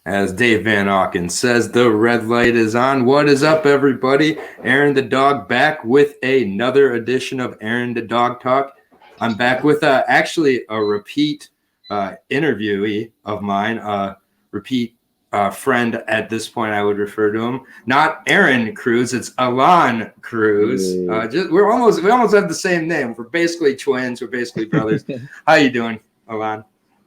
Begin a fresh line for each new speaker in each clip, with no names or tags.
As Dave Van Auken says, the red light is on. What is up, everybody? Aaron the Dog back with another edition of Aaron the Dog Talk. I'm back with actually a repeat interviewee of mine, repeat friend at this point, I would refer to him. Not Aaron Cruz, it's Aalon Cruz. We almost have the same name. We're basically twins. We're basically brothers. How you doing, Aalon?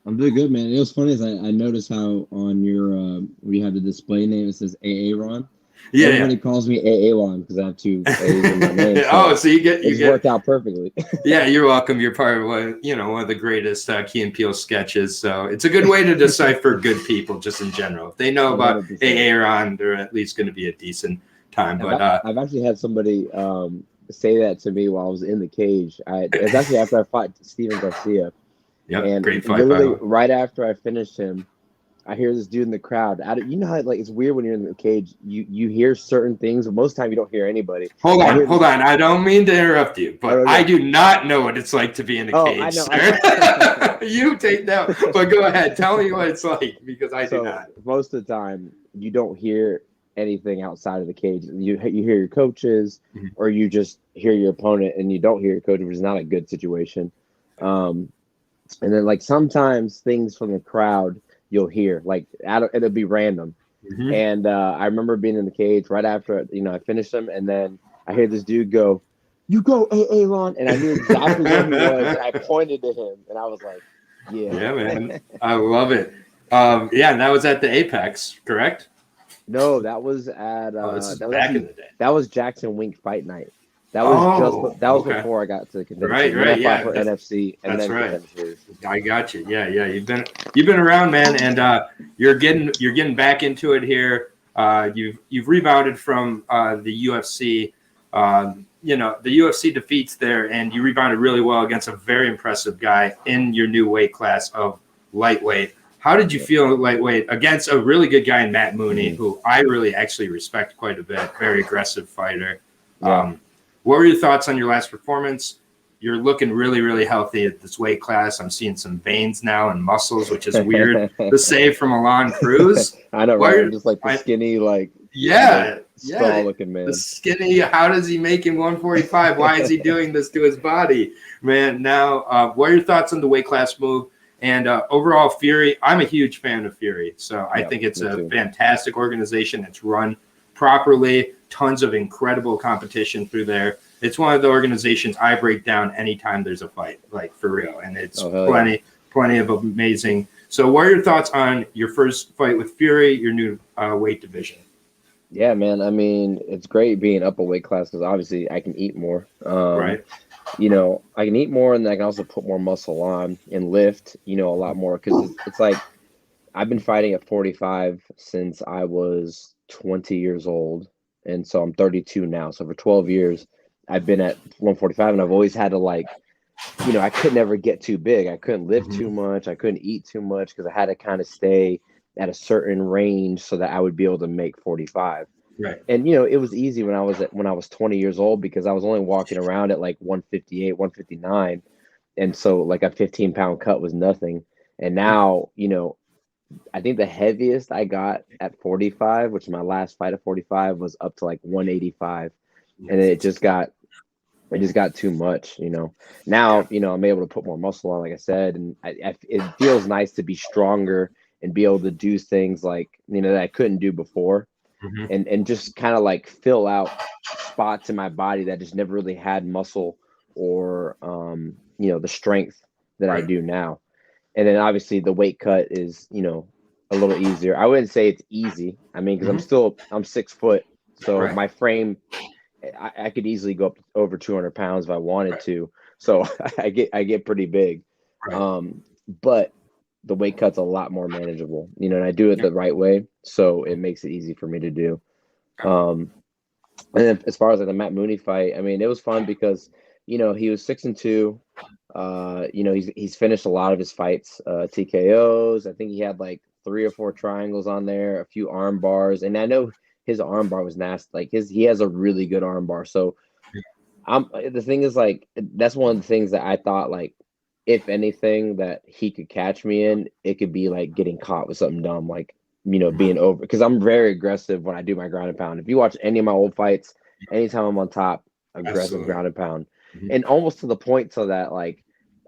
I'm doing good, man. It was funny is I noticed how on your we have the display name it says Aaron.
Yeah,
everybody calls me Aaron because I have two A's in my name.
So you get
worked out perfectly.
Yeah, you're welcome. You're part of one of the greatest Key and Peele sketches. So it's a good way to decipher good people just in general. If they know about
100%.
Aaron, they're at least going to be a decent time. But
I've actually had somebody say that to me while I was in the cage. It's actually after I fought Steven Garcia.
Yep,
and
great fight.
Literally right after I finished him, I hear this dude in the crowd. You know how like it's weird when you're in the cage. You hear certain things, but most of the time you don't hear anybody.
Hold on. I don't mean to interrupt you, but I do not know what it's like to be in a cage. I know. You take that, but go ahead. Tell me what it's like because I do not.
Most of the time, you don't hear anything outside of the cage. You hear your coaches, or you just hear your opponent, and you don't hear your coach, which is not a good situation. And then like sometimes things from the crowd you'll hear like it'll be random. And I remember being in the cage right after I finished him, and then I hear this dude go, "You go, Aalon," and I knew exactly where he was. And I pointed to him, and I was like, "Yeah,
man, I love it." And that was at the Apex, correct?
No, that was at
back in the day.
That was Jackson Wink Fight Night. That was before I got to the convention.
Right, yeah.
For NFC, and
that's
then
right. I got you. Yeah. You've been around, man, and you're getting back into it here. You've rebounded from the UFC. The UFC defeats there, and you rebounded really well against a very impressive guy in your new weight class of lightweight. How did you feel at lightweight against a really good guy in Matt Mooney, who I really actually respect quite a bit, very aggressive fighter?
Yeah.
What were your thoughts on your last performance? You're looking really, really healthy at this weight class. I'm seeing some veins now and muscles, which is weird to say from Aalon Cruz.
I know, right? Just like the skinny, skull looking man.
The skinny. How does he make him 145? Why is he doing this to his body, man? Now, what are your thoughts on the weight class move? And overall, Fury, I'm a huge fan of Fury. So I think it's a fantastic organization. It's run properly. Tons of incredible competition through there. It's one of the organizations I break down anytime there's a fight, like for real. And it's plenty of amazing. So what are your thoughts on your first fight with Fury, your new weight division?
Yeah, man. I mean, it's great being up a weight class because obviously I can eat more.
Right.
I can eat more, and then I can also put more muscle on and lift, a lot more because it's like I've been fighting at 45 since I was 20 years old. And so I'm 32 now. So for 12 years, I've been at 145, and I've always had to I could never get too big. I couldn't lift too much. I couldn't eat too much because I had to kind of stay at a certain range so that I would be able to make 45.
Right.
And, it was easy when I was 20 years old because I was only walking around at like 158, 159. And so like a 15-pound cut was nothing. And now, I think the heaviest I got at 45, which my last fight at 45 was up to like 185. And it just got too much, Now, I'm able to put more muscle on, like I said, and it feels nice to be stronger and be able to do things like, that I couldn't do before. And just kind of like fill out spots in my body that just never really had muscle or, the strength that I do now. And then obviously the weight cut is, a little easier. I wouldn't say it's ezy. I mean, because I'm 6 foot. So my frame, I could easily go up over 200 pounds if I wanted to. So I get pretty big.
Right.
But the weight cut's a lot more manageable, and I do it the right way. So it makes it easy for me to do. And then as far as like the Matt Mooney fight, I mean, it was fun because, he was 6-2. He's finished a lot of his fights, TKOs. I think he had like 3 or 4 triangles on there, a few arm bars. And I know his arm bar was nasty. Like he has a really good arm bar. So the thing is like, that's one of the things that I thought like, if anything that he could catch me in, it could be like getting caught with something dumb, like being over, because I'm very aggressive when I do my ground and pound. If you watch any of my old fights, anytime I'm on top, aggressive
Absolutely.
ground and pound,
Mhm.
and almost to the point so that like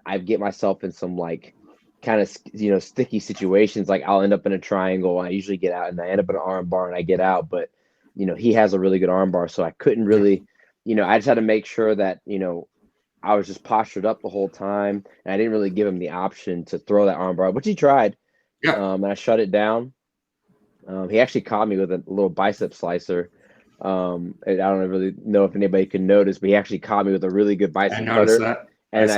I get myself in some like kind of sticky situations. Like I'll end up in a triangle. I usually get out, and I end up in an arm bar, and I get out. But he has a really good arm bar, so I couldn't really, I just had to make sure that I was just postured up the whole time, and I didn't really give him the option to throw that arm bar, which he tried.
Yeah.
And I shut it down. He actually caught me with a little bicep slicer. And I don't really know if anybody can notice, but he actually caught me with a really good
I
bicep
noticed
cutter.
that.
And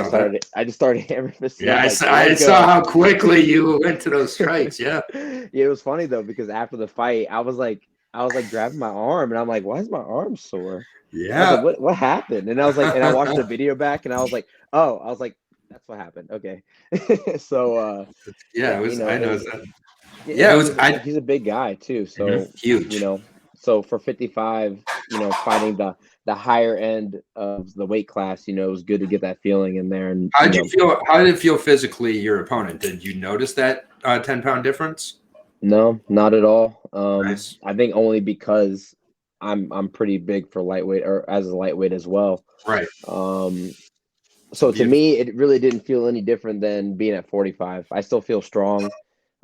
I just started hammering fist.
Yeah,
Like,
I
let's
saw
go.
how quickly you went to those strikes. Yeah.
Yeah, it was funny though, because after the fight, I was like grabbing my arm, and I'm like, why is my arm sore? I was
Yeah.
like, what happened? And I was like, and I watched the video back, and I was like, oh, that's what happened. Okay. So
Yeah,
yeah,
it was. I noticed that.
yeah,
Yeah, it
and
was.
he's a big guy too. So
Huge.
so for 55, fighting the higher end of the weight class, it was good to get that feeling in there. And
How did you feel? How did it feel physically? Your opponent? Did you notice that 10-pound difference?
no, not at all.
Nice.
I think only because I'm pretty big for lightweight, or as a lightweight as well.
Right.
So to me, it really didn't feel any different than being at 45. I still feel strong.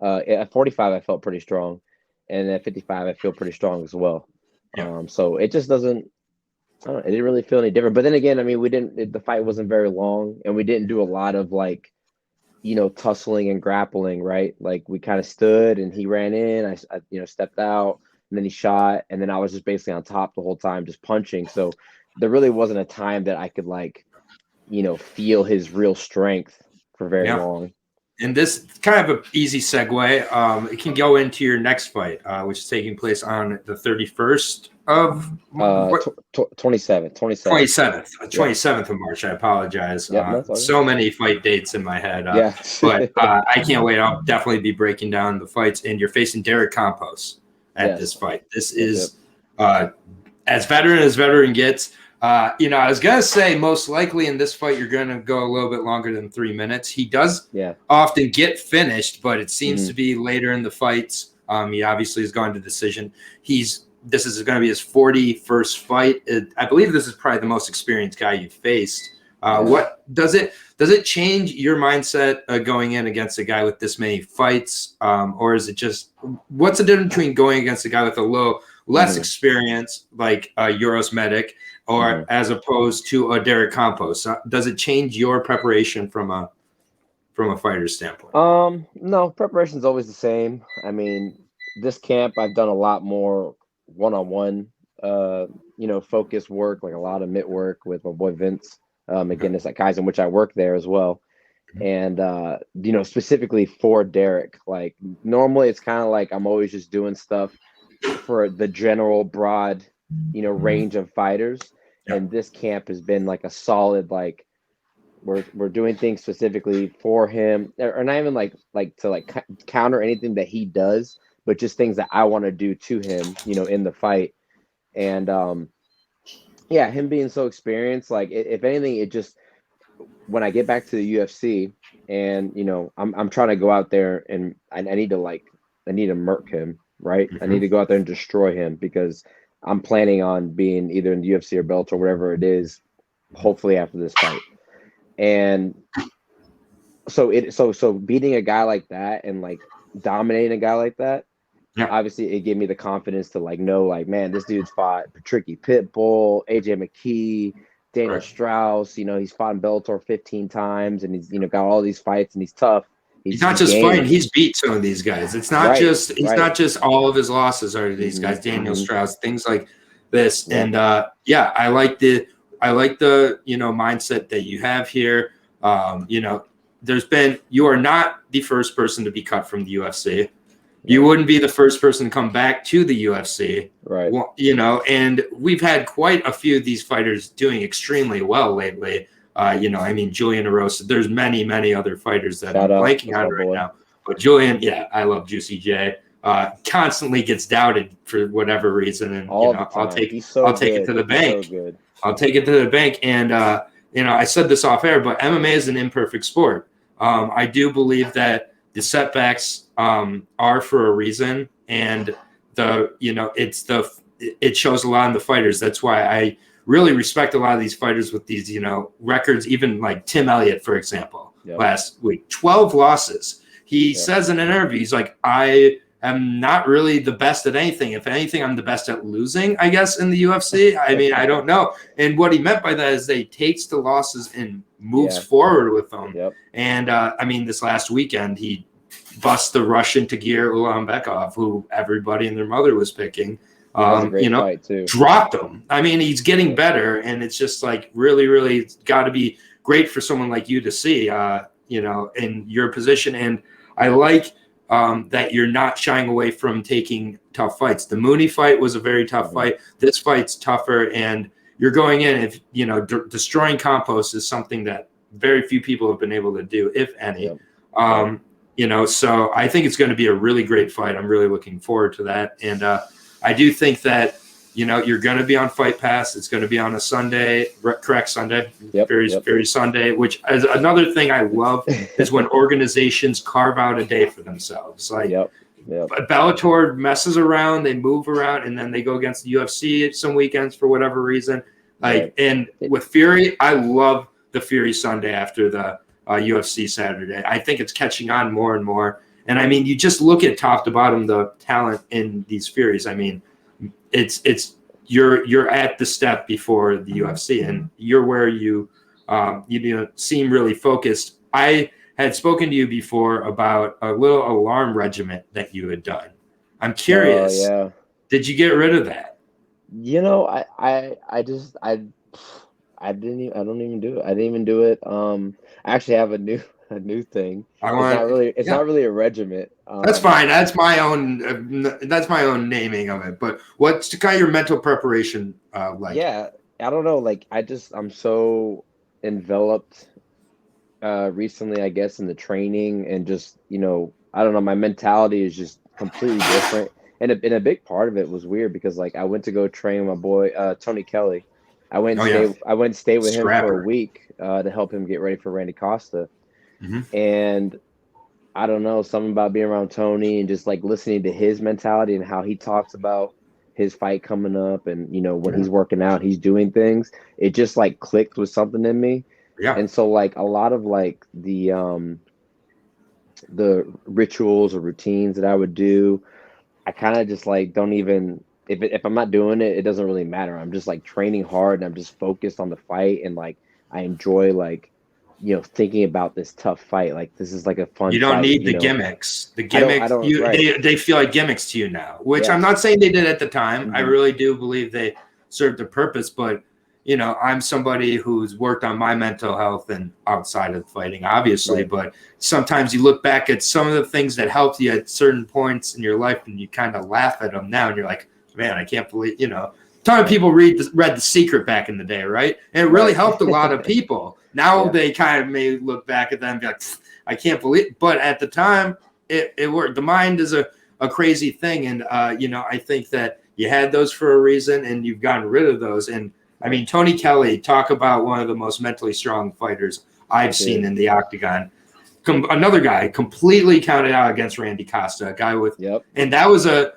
At 45, I felt pretty strong, and at 55, I feel pretty strong as well.
Yeah.
So it just doesn't. I don't know, it didn't really feel any different. But then again, I mean, the fight wasn't very long, and we didn't do a lot of like, tussling and grappling, right? Like we kind of stood, and he ran in. I stepped out, and then he shot, and then I was just basically on top the whole time, just punching. So there really wasn't a time that I could like, feel his real strength for very long.
And this kind of an easy segue. It can go into your next fight, which is taking place on the 31st of 27th of March. I apologize. So many fight dates in my head. But I can't wait. I'll definitely be breaking down the fights. And you're facing Derek Campos at this fight. This is as veteran gets. I was going to say most likely in this fight, you're going to go a little bit longer than 3 minutes. He does often get finished, but it seems to be later in the fights. He obviously has gone to decision. This is going to be his 41st fight. I believe this is probably the most experienced guy you've faced. What does it change your mindset going in against a guy with this many fights? Or is it just, what's the difference between going against a guy with a less experience, like Euros Medic, or as opposed to a Derek Campos? Does it change your preparation from a fighter's standpoint?
No, preparation's always the same. I mean, this camp I've done a lot more one-on-one focus work, like a lot of mitt work with my boy Vince McGinnis at Kaizen, which I work there as well. And specifically for Derek, like normally it's kind of like I'm always just doing stuff for the general broad range of fighters. And this camp has been like a solid, like we're doing things specifically for him, or not even like to counter anything that he does, but just things that I want to do to him, in the fight. And him being so experienced, like if anything, it just, when I get back to the UFC and I'm trying to go out there and I need to murk him, right? I need to go out there and destroy him, because I'm planning on being either in the UFC or Bellator or whatever it is, hopefully after this fight. And so beating a guy like that and like dominating a guy like that, obviously it gave me the confidence to know, man, this dude's fought Tricky Pitbull, AJ McKee, Daniel Strauss. He's fought in Bellator 15 times, and he's got all these fights, and he's tough.
He's not just fighting; he's beat some of these guys. It's not not just all of his losses are to these guys. Daniel Strauss, things like this, and I like the mindset that you have here. You are not the first person to be cut from the UFC. You wouldn't be the first person to come back to the UFC,
right?
Well, and we've had quite a few of these fighters doing extremely well lately. Julian Erosa. There's many, many other fighters that I'm blanking on right now. But Julian, I love Juicy J. Constantly gets doubted for whatever reason, and I'll take it to the bank. I'll take it to the bank. And I said this off air, but MMA is an imperfect sport. I do believe that the setbacks are for a reason, and it shows a lot in the fighters. That's why I really respect a lot of these fighters with these, records, even like Tim Elliott, for example, last week, 12 losses. He says in an interview, he's like, I am not really the best at anything. If anything, I'm the best at losing, I guess, in the UFC. I mean, I don't know. And what he meant by that is that he takes the losses and moves forward with them. And I mean, this last weekend, he bust the Russian Tagir Ulanbekov, who everybody and their mother was picking.
Fight too.
Dropped him. I mean, he's getting better, and it's just like really, really got to be great for someone like you to see, in your position. And I like that you're not shying away from taking tough fights. The Mooney fight was a very tough fight. This fight's tougher, and you're going in, if destroying Campos is something that very few people have been able to do, if any. So I think it's going to be a really great fight. I'm really looking forward to that. And I do think that, you're going to be on Fight Pass. It's going to be on a Sunday, correct? Sunday, very Sunday, which is another thing I love is when organizations carve out a day for themselves. Like Bellator messes around, they move around, and then they go against the UFC some weekends for whatever reason. And with Fury, I love the Fury Sunday after the UFC Saturday. I think it's catching on more and more. And I mean, you just look at top to bottom the talent in these Furies. I mean, you're at the step before the UFC, and you're where you seem really focused. I had spoken to you before about a little alarm regiment that you had done. I'm curious. Did you get rid of that?
I don't even do it. I didn't even do it. I actually have a new thing. It's not really a regiment.
That's fine. That's my own naming of it. But what's kind of your mental preparation like?
Yeah, I don't know. Like I'm so enveloped recently, I guess, in the training, and just I don't know. My mentality is just completely different. And a big part of it was weird because like I went to go train my boy Tony Kelly. I went and stayed with him for a week to help him get ready for Randy Costa. And I don't know, something about being around Tony and just like listening to his mentality and how he talks about his fight coming up, and when he's working out, he's doing things. It just like clicked with something in me. And so like a lot of like the rituals or routines that I would do, I kind of just like don't even, if I'm not doing it, it doesn't really matter. I'm just like training hard, and I'm just focused on the fight, and like I enjoy like thinking about this tough fight. Like this is like a fun.
You don't
fight,
need the gimmicks. The gimmicks, they feel like gimmicks to you now. Which I'm not saying they did at the time. I really do believe they served a purpose. But I'm somebody who's worked on my mental health and outside of fighting, obviously. But sometimes you look back at some of the things that helped you at certain points in your life, and you kind of laugh at them now, and you're like, man, I can't believe a ton of people read The Secret back in the day, right? And it really helped a lot of people. Now they kind of may look back at them and be like, I can't believe it. But at the time, it worked. The mind is a crazy thing. And, I think that you had those for a reason, and you've gotten rid of those. And, I mean, Tony Kelly, talk about one of the most mentally strong fighters I've seen in the octagon. Another guy completely counted out against Randy Costa, a guy with and that was a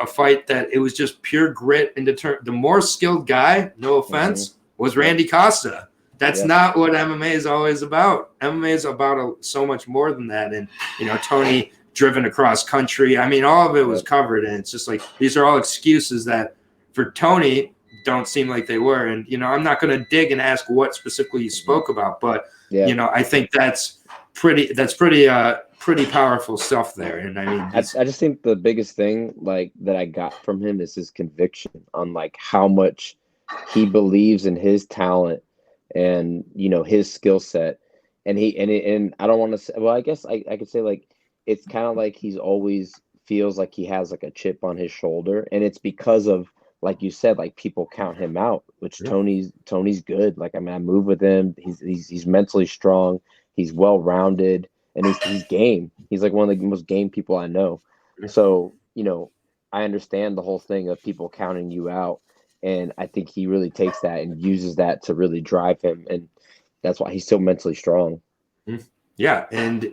fight that it was just pure grit and the more skilled guy, no offense, was Randy Costa. That's not what MMA is always about. MMA is about so much more than that. And, Tony driven across country. I mean, all of it was covered. And it's just like, these are all excuses that for Tony don't seem like they were. And, I'm not going to dig and ask what specifically you spoke about, but, I think that's pretty powerful stuff there. And I mean,
I just think the biggest thing like that I got from him is his conviction on like how much he believes in his talent and his skill set, and I don't want to say, well, I guess I could say like it's kind of like he's always feels like he has like a chip on his shoulder, and it's because of, like you said, like people count him out, which Tony's good. Like I mean, I move with him. He's mentally strong. He's well rounded, and he's game. He's like one of the most game people I know. So I understand the whole thing of people counting you out. And I think he really takes that and uses that to really drive him. And that's why he's so mentally strong.
Yeah, and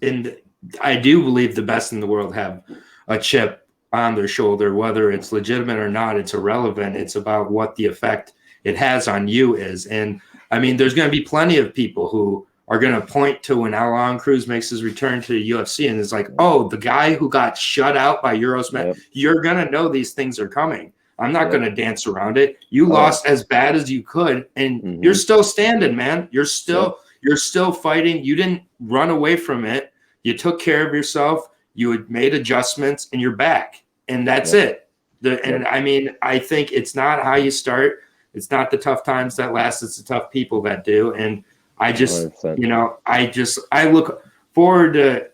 and I do believe the best in the world have a chip on their shoulder, whether it's legitimate or not. It's irrelevant. It's about what the effect it has on you is. And I mean, there's going to be plenty of people who are going to point to when Aalon Cruz makes his return to the UFC and is like, oh, the guy who got shut out by Eurosmet. Yep. You're going to know these things are coming. I'm not going to dance around it. You lost as bad as you could, and you're still standing, man. You're still fighting. You didn't run away from it. You took care of yourself. You had made adjustments, and you're back. And that's it. I mean, I think it's not how you start. It's not the tough times that last. It's the tough people that do. And I just, 100%. I look forward to,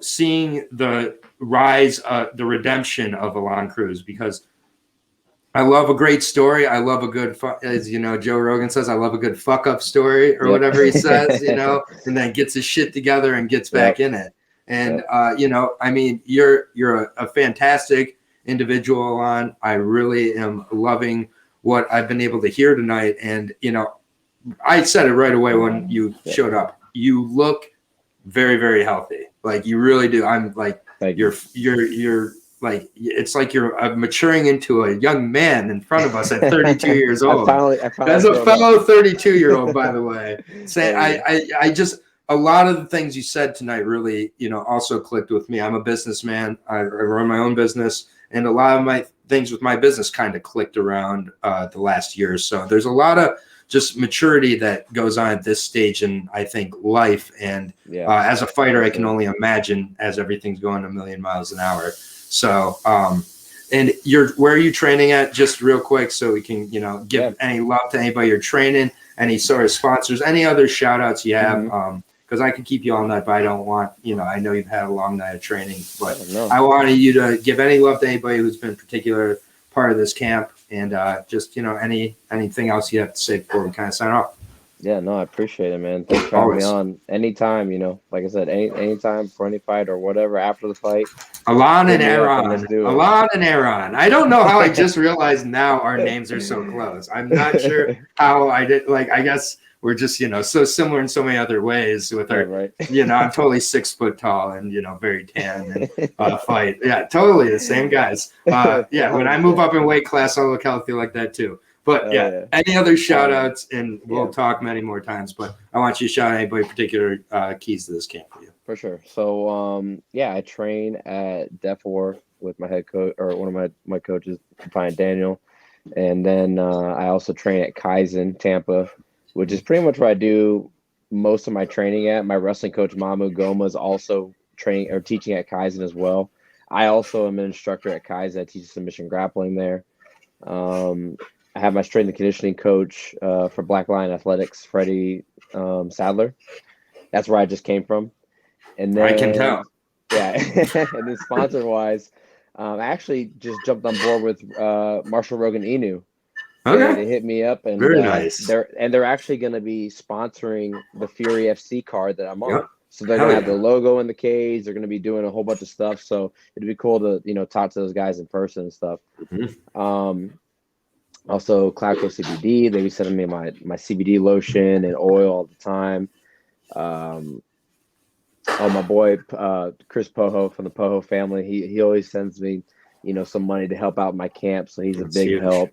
seeing the rise, the redemption of Aalon Cruz, because I love a great story. I love a good, as Joe Rogan says, I love a good fuck up story or whatever he says, and then gets his shit together and gets back in it. And, I mean, you're a fantastic individual, Aalon. I really am loving what I've been able to hear tonight. And, I said it right away when you showed up. You look very, very healthy. Like, you really do. I'm like, you're like, it's like you're maturing into a young man in front of us at 32 years old. I finally as a fellow 32-year-old, by the way, I just, a lot of the things you said tonight really, also clicked with me. I'm a businessman. I run my own business, and a lot of my things with my business kind of clicked around the last year or so. There's a lot of just maturity that goes on at this stage in, I think, life. And as a fighter, I can only imagine as everything's going a million miles an hour. So, and where are you training at, just real quick, so we can, give any love to anybody you're training, any sort of sponsors, any other shout outs you have, because I could keep you all night, but I don't want, I know you've had a long night of training, but I wanted you to give any love to anybody who's been a particular part of this camp, and just, anything else you have to say before we kind of sign off.
Yeah, no, I appreciate it, man. Thanks for having me on. Anytime, like I said, anytime for any fight or whatever after the fight.
Aalon and Aaron. Aalon and Aaron. I don't know how I just realized now our names are so close. I'm not sure how I did. Like, I guess we're just, so similar in so many other ways with our, I'm totally 6 foot tall and, very tan and fight. Yeah, totally the same guys. When I move up in weight class, I'll look healthy like that too. But any other shout outs, and we'll talk many more times, but I want you to shout out anybody particular keys to this camp for you.
For sure. So, I train at Def War with my head coach, or one of my coaches, Brian Daniel. And then I also train at Kaizen, Tampa, which is pretty much where I do most of my training at. My wrestling coach, Mamu Goma, is also training or teaching at Kaizen as well. I also am an instructor at Kaizen. I teach submission grappling there. I have my strength and conditioning coach for Black Lion Athletics, Freddie Sadler. That's where I just came from. And then,
I can tell.
Yeah. And then sponsor-wise, I actually just jumped on board with Marshall Rogan Inu.
Okay.
They hit me up, and
very nice.
They're actually going to be sponsoring the Fury FC card that I'm on. Yep. So they're going to have the logo in the cage. They're going to be doing a whole bunch of stuff. So it'd be cool to talk to those guys in person and stuff. Mm-hmm. Also, Cloudco CBD. They be sending me my CBD lotion and oil all the time. My boy Chris Poho from the Poho family. He always sends me, some money to help out my camp. So he's a big help.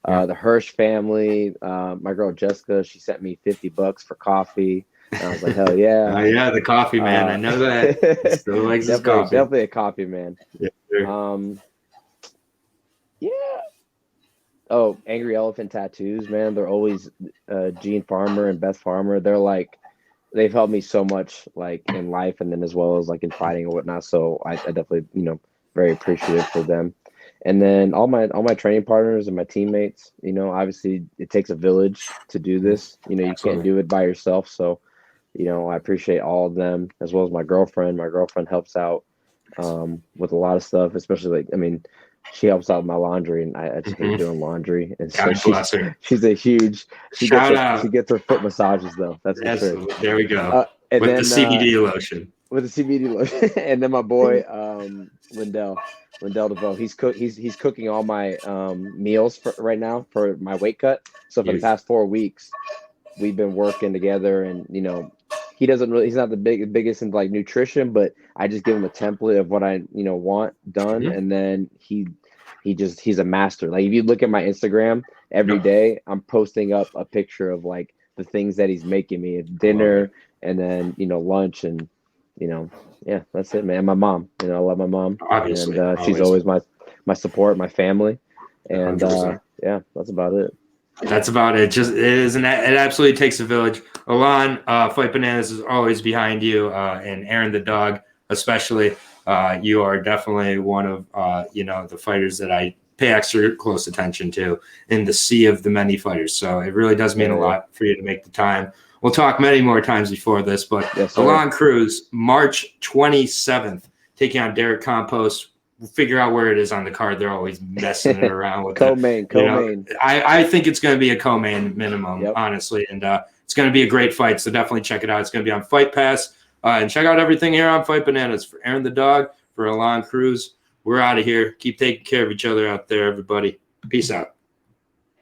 The Hirsch family. My girl Jessica. She sent me $50 for coffee. And I was like, hell yeah.
Oh yeah, the coffee man. I know that. Still likes his coffee.
Definitely a coffee man.
Yeah. Sure.
Yeah. Oh, Angry Elephant Tattoos, man. They're always Gene Farmer and Beth Farmer. They've helped me so much, like, in life, and then as well as like in fighting and whatnot. So I definitely, very appreciative for them. And then all my training partners and my teammates, obviously it takes a village to do this. You can't do it by yourself. So, I appreciate all of them, as well as my girlfriend. My girlfriend helps out with a lot of stuff, especially she helps out with my laundry, and I just hate doing laundry. And so she's a huge. She gets her foot massages though. That's for sure.
There we go. With the CBD lotion.
With the CBD lotion, and then my boy Lindell DeVoe. He's cooking all my meals right now for my weight cut. So for the past 4 weeks, we've been working together, and he doesn't really, he's not the biggest in like nutrition, but I just give him a template of what I, want done.
Mhm.
And then he's a master. Like if you look at my Instagram every
Yep.
day, I'm posting up a picture of like the things that he's making me at
I love
dinner
it.
and then, lunch and, yeah, that's it, man. My mom, I love my mom
Obviously,
and she's
always.
always my support, my family. And
100%.
yeah, that's about it.
That's about it. It absolutely takes a village. Alon, Fight Bananas is always behind you, and Aaron the dog, especially. You are definitely one of the fighters that I pay extra close attention to in the sea of the many fighters. So it really does mean a lot for you to make the time. We'll talk many more times before this, but
Yes, sir.
Aalon Cruz, March 27th, taking on Derek Compost. We'll figure out where it is on the card. They're always messing it around with
co-main.
I think it's going to be a co-main minimum,
Yep.
honestly, and it's going to be a great fight. So definitely check it out. It's going to be on Fight Pass, and check out everything here on Fight Bananas. For Aaron the dog, for Aalon Cruz, we're out of here. Keep taking care of each other out there, everybody. Peace out.